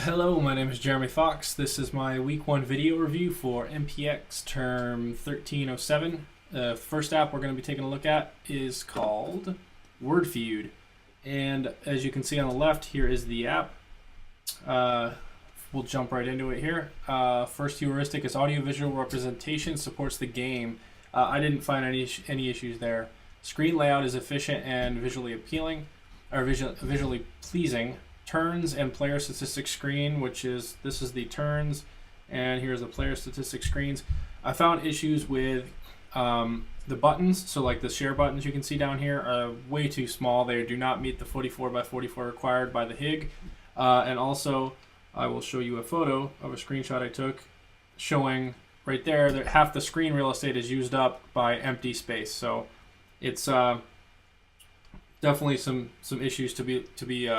Hello, my name is Jeremy Fox. This is my week 1 video review for MPX term 1307. The first app we're going to be taking a look at is called WordFeud. And as you can see on the left, here is the app. We'll jump right into it here. First heuristic is audiovisual representation supports the game. I didn't find any issues there. Screen layout is efficient and visually appealing, or visually pleasing. Turns and player statistics screen, this is the turns, and here's the player statistics screens. I found issues with the buttons, so like the share buttons you can see down here are way too small. They do not meet the 44 by 44 required by the HIG. And also, I will show you a photo of a screenshot I took showing right there that half the screen real estate is used up by empty space. So it's definitely some issues to be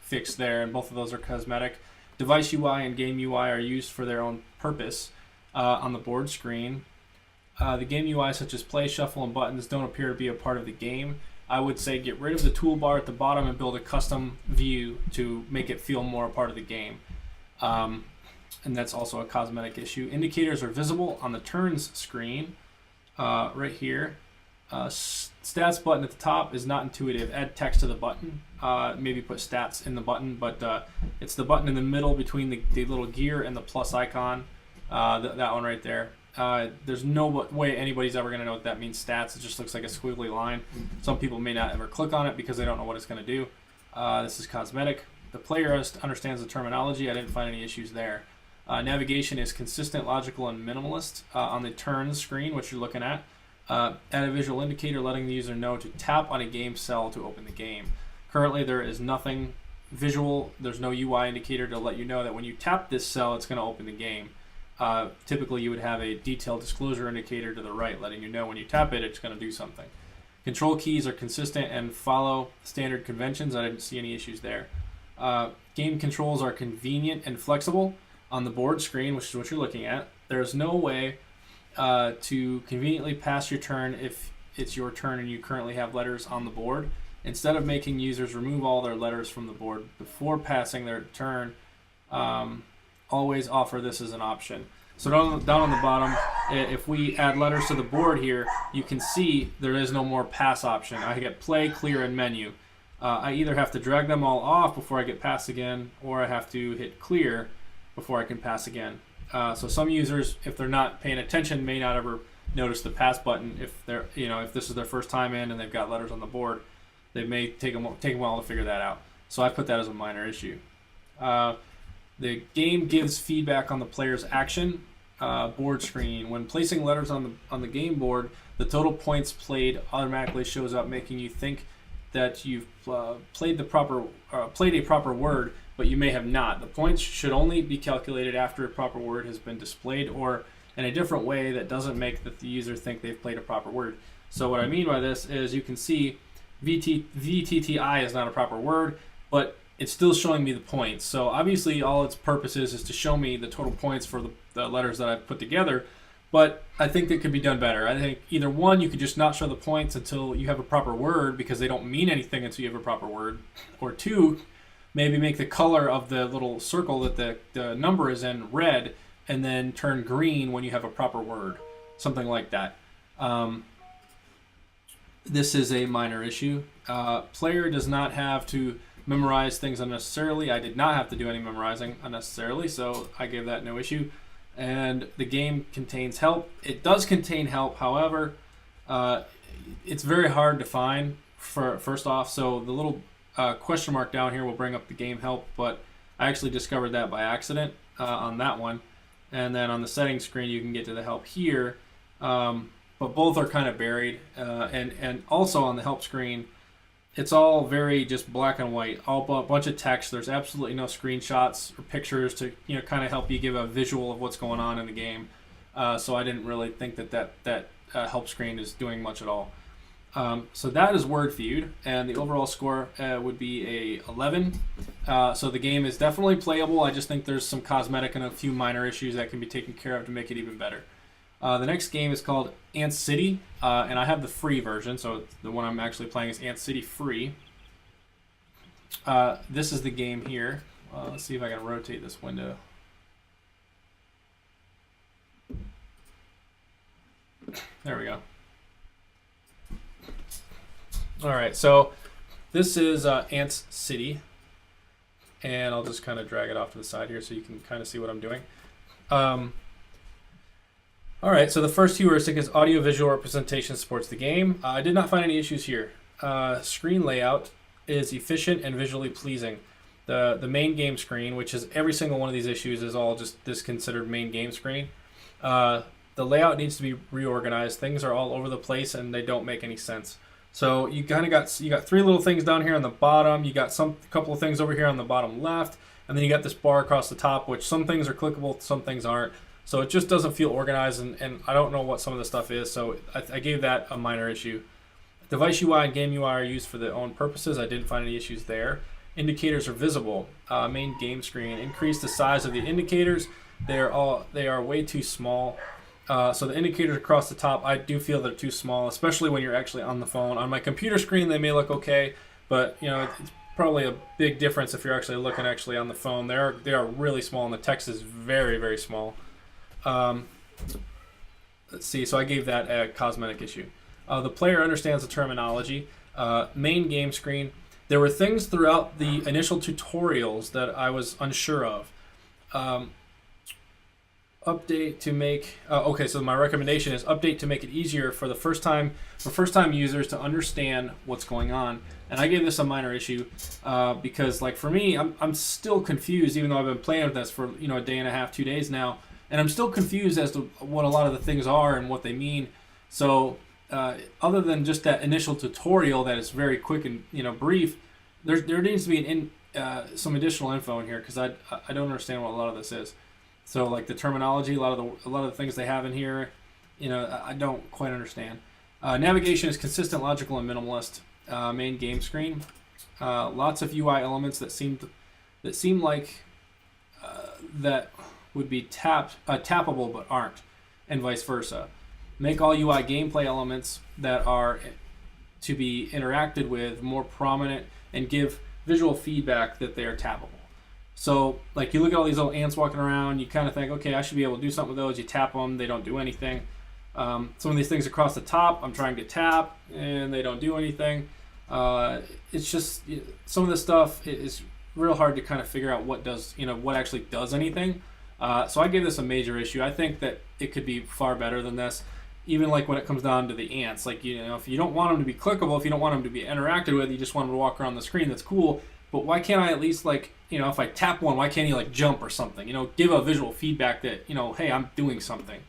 fixed there, and both of those are cosmetic. Device UI and game UI are used for their own purpose on the board screen. The game UI, such as play, shuffle, and buttons, don't appear to be a part of the game. I would say get rid of the toolbar at the bottom and build a custom view to make it feel more a part of the game. And that's also a cosmetic issue. Indicators are visible on the turns screen right here. Stats button at the top is not intuitive. Add text to the button. Maybe put stats in the button, but it's the button in the middle between the little gear and the plus icon. That one right there. There's no way anybody's ever going to know what that means, stats. It just looks like a squiggly line. Some people may not ever click on it because they don't know what it's going to do. This is cosmetic. The player understands the terminology. I didn't find any issues there. Navigation is consistent, logical, and minimalist on the turns screen, which you're looking at. Add a visual indicator letting the user know to tap on a game cell to open the game. Currently there is nothing visual. There's no UI indicator to let you know that when you tap this cell it's going to open the game. Typically you would have a detailed disclosure indicator to the right letting you know when you tap it it's going to do something. Control keys are consistent and follow standard conventions. I didn't see any issues there. Game controls are convenient and flexible on the board screen, which is what you're looking at. There's no way to conveniently pass your turn if it's your turn and you currently have letters on the board. Instead of making users remove all their letters from the board before passing their turn, always offer this as an option. So down on the bottom, if we add letters to the board here, you can see there is no more pass option. I get play, clear, and menu. I either have to drag them all off before I get pass again, or I have to hit clear before I can pass again. So some users, if they're not paying attention, may not ever notice the pass button. If if this is their first time in and they've got letters on the board, they may take a while to figure that out. So I put that as a minor issue. The game gives feedback on the player's action. Board screen. When placing letters on the game board, the total points played automatically shows up, making you think that you've played a proper word, but you may have not. The points should only be calculated after a proper word has been displayed or in a different way that doesn't make the user think they've played a proper word. So what I mean by this is you can see VTTI is not a proper word, but it's still showing me the points. So obviously all its purpose is to show me the total points for the letters that I've put together, but I think that could be done better. I think either one, you could just not show the points until you have a proper word because they don't mean anything until you have a proper word, or two, maybe make the color of the little circle that the number is in red and then turn green when you have a proper word. Something like that. This is a minor issue. Player does not have to memorize things unnecessarily. I did not have to do any memorizing unnecessarily, so I gave that no issue. And the game contains help. It does contain help, however, it's very hard to find first off. So the little question mark down here will bring up the game help, but I actually discovered that by accident on that one. And then on the settings screen you can get to the help here, but both are kind of buried. And also on the help screen it's all very just black and white, all a bunch of text. There's absolutely no screenshots or pictures to kind of help you give a visual of what's going on in the game. So I didn't really think that help screen is doing much at all. So that is WordFeud, and the overall score would be a 11. So the game is definitely playable. I just think there's some cosmetic and a few minor issues that can be taken care of to make it even better. The next game is called Ant City, and I have the free version, so the one I'm actually playing is Ant City Free. This is the game here. Let's see if I can rotate this window. There we go. All right, so this is Ants City, and I'll just kind of drag it off to the side here so you can kind of see what I'm doing. All right, so the first heuristic is audio-visual representation supports the game. I did not find any issues here. Screen layout is efficient and visually pleasing. The main game screen, which is every single one of these issues, is all just this considered main game screen. The layout needs to be reorganized. Things are all over the place and they don't make any sense. So you kind of got three little things down here on the bottom. You got a couple of things over here on the bottom left, and then you got this bar across the top, which some things are clickable, some things aren't. So it just doesn't feel organized, and I don't know what some of the stuff is. So I gave that a minor issue. Device UI and game UI are used for their own purposes. I didn't find any issues there. Indicators are visible. Main game screen. Increase the size of the indicators. They are way too small. So the indicators across the top, I do feel they're too small, especially when you're actually on the phone. On my computer screen, they may look okay, but it's probably a big difference if you're actually looking on the phone. They are really small, and the text is very, very small. Let's see. So I gave that a cosmetic issue. The player understands the terminology. Main game screen. There were things throughout the initial tutorials that I was unsure of. Update to make okay, so my recommendation is update to make it easier for first time users to understand what's going on. And I gave this a minor issue because, like, for me, I'm still confused, even though I've been playing with this for a day and a half, 2 days now, and I'm still confused as to what a lot of the things are and what they mean. So other than just that initial tutorial that is very quick and brief, there needs to be some additional info in here, because I don't understand what a lot of this is. So, like, the terminology, a lot of the things they have in here, I don't quite understand. Navigation is consistent, logical, and minimalist. Main game screen, lots of UI elements that seem like that would be tappable but aren't, and vice versa. Make all UI gameplay elements that are to be interacted with more prominent, and give visual feedback that they are tappable. So, like, you look at all these little ants walking around, you kind of think, okay, I should be able to do something with those. You tap them, they don't do anything. Some of these things across the top, I'm trying to tap, and they don't do anything. It's just, some of this stuff is real hard to kind of figure out what actually does anything. So I gave this a major issue. I think that it could be far better than this. Even like when it comes down to the ants, like, if you don't want them to be clickable, if you don't want them to be interacted with, you just want them to walk around the screen, that's cool. But why can't I at least, like, if I tap one, why can't he, like, jump or something? Give a visual feedback that, hey, I'm doing something.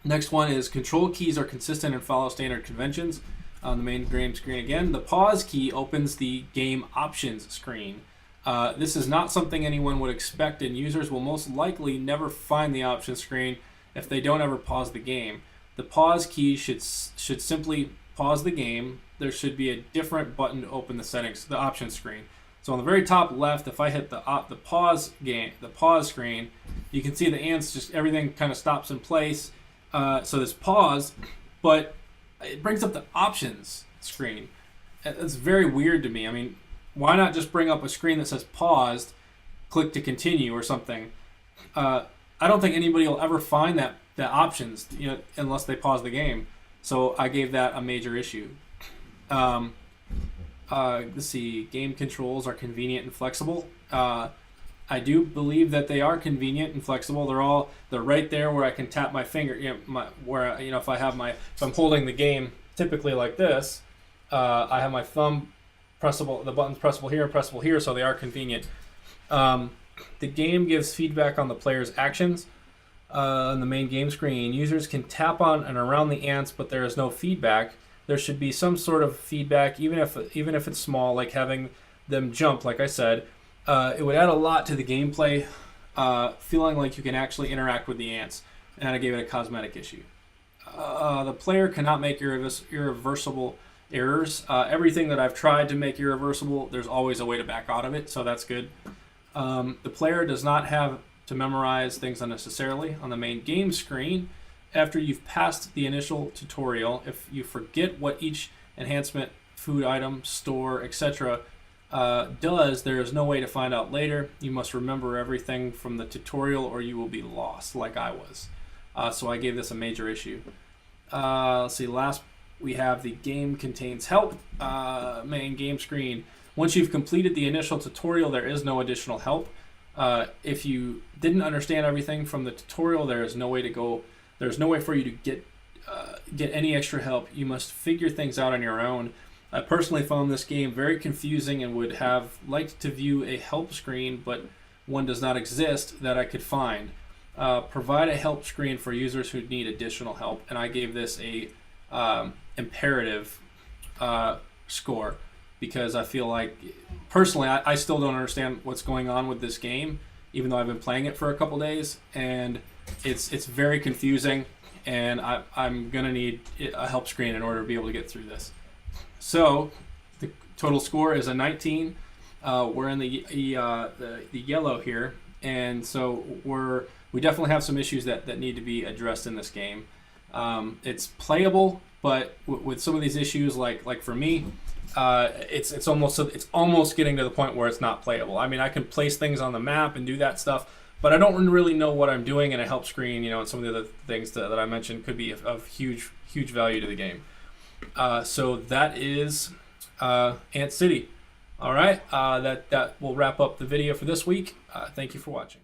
Next one is control keys are consistent and follow standard conventions. On the main game screen again, the pause key opens the game options screen. This is not something anyone would expect, and users will most likely never find the options screen if they don't ever pause the game. The pause key should simply pause the game. There should be a different button to open the settings, the options screen. So on the very top left, if I hit the pause screen, you can see the ants, just everything kind of stops in place. So there's pause, but it brings up the options screen. It's very weird to me. I mean, why not just bring up a screen that says paused, click to continue or something? I don't think anybody will ever find the options, unless they pause the game. So I gave that a major issue. Let's see. Game controls are convenient and flexible. I do believe that they are convenient and flexible. They're right there where I can tap my finger. If I'm holding the game typically like this, I have my thumb pressable. The button's pressable here, so they are convenient. The game gives feedback on the player's actions. On the main game screen, users can tap on and around the ants, but there is no feedback. There should be some sort of feedback, even if it's small, like having them jump. Like I said, it would add a lot to the gameplay, feeling like you can actually interact with the ants. And I gave it a cosmetic issue. The player cannot make irreversible errors. Everything that I've tried to make irreversible, there's always a way to back out of it, so that's good. The player does not have to memorize things unnecessarily. On the main game screen, after you've passed the initial tutorial, if you forget what each enhancement, food item, store, etc., does, there is no way to find out later. You must remember everything from the tutorial or you will be lost, like I was. So I gave this a major issue. Let's see, last we have the game contains help, main game screen. Once you've completed the initial tutorial, there is no additional help. If you didn't understand everything from the tutorial, there is no way to go. There's no way for you to get any extra help. You must figure things out on your own. I personally found this game very confusing and would have liked to view a help screen, but one does not exist that I could find. Provide a help screen for users who need additional help, and I gave this a imperative score, because I feel like, personally, I still don't understand what's going on with this game, even though I've been playing it for a couple days, and it's very confusing, and I'm gonna need a help screen in order to be able to get through this. So the total score is a 19. We're in the yellow here, and so we definitely have some issues that need to be addressed in this game. It's playable, but with some of these issues, like for me, it's almost getting to the point where it's not playable. I mean, I can place things on the map and do that stuff, but I don't really know what I'm doing in a help screen. And some of the other things that I mentioned could be of huge value to the game. So that is Ant City. All right, that will wrap up the video for this week. Thank you for watching.